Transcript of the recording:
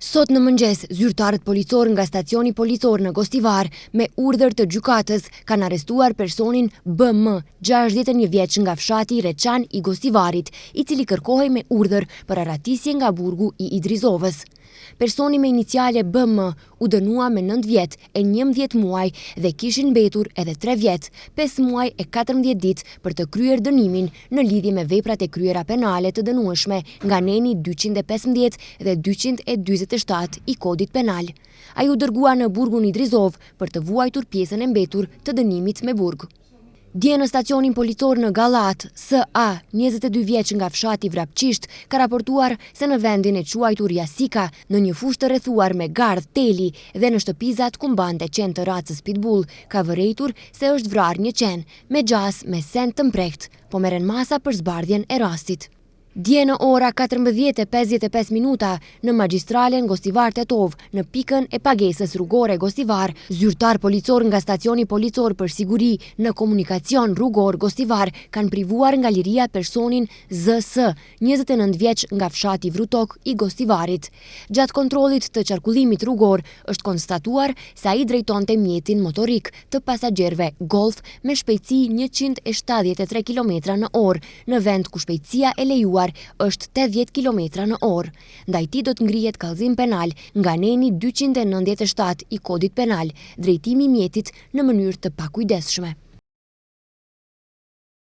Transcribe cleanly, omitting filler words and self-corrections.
Sot në mëngjes, zyrtarët policor nga stacioni policor në Gostivar me urdhër të gjykatës kanë arrestuar personin BM, 61 vjeç nga fshati Reçan i Gostivarit, i cili kërkohej me urdhër për arratisje nga burgu i Idrizovës. Personi me iniciale BM u dënua me 9 vjet e 11 muaj dhe kishin mbetur edhe 3 vjet, 5 muaj e 14 ditë për të kryer dënimin në lidhje me veprat e kryera penale të dënueshme nga neni 215 dhe 247 i kodit penal. Ai u dërgua në burgun Idrizov për të vuajtur pjesën e mbetur të dënimit me burg. Dje në stacionin policor në Gallat, S.A., 22 vjeç nga fshati Vrapçisht, ka raportuar se në vendin e quajtur Jasika, në një fushë të rrethuar me gardh teli dhe në shtëpizat ku mbante qen të racës pitbull, ka vërejtur se është vrarë një qen, me gjas me send të mprehtë, po merren masa për zbardhjen e rastit. Dje në ora 14:55 në magjistralen Gostivar Tetov, në pikën e pagesës rrugore Gostivar, zyrtar policor nga stacioni policor për siguri në komunikacion rrugor Gostivar kanë privuar nga liria personin Z.S., 29 vjeç nga fshati Vrutok i Gostivarit. Gjatë kontrollit të qarkullimit rrugor është konstatuar se ai drejtonte mjetin motorik të pasagjerëve Golf me shpejtësi 173 km/h në vend ku shpejtësia e lejuar është 80 km/h. Ndaj tij do të ngrihet kallëzim penal nga neni 297 i kodit penal, drejtimi i mjetit në mënyrë të pakujdesshme.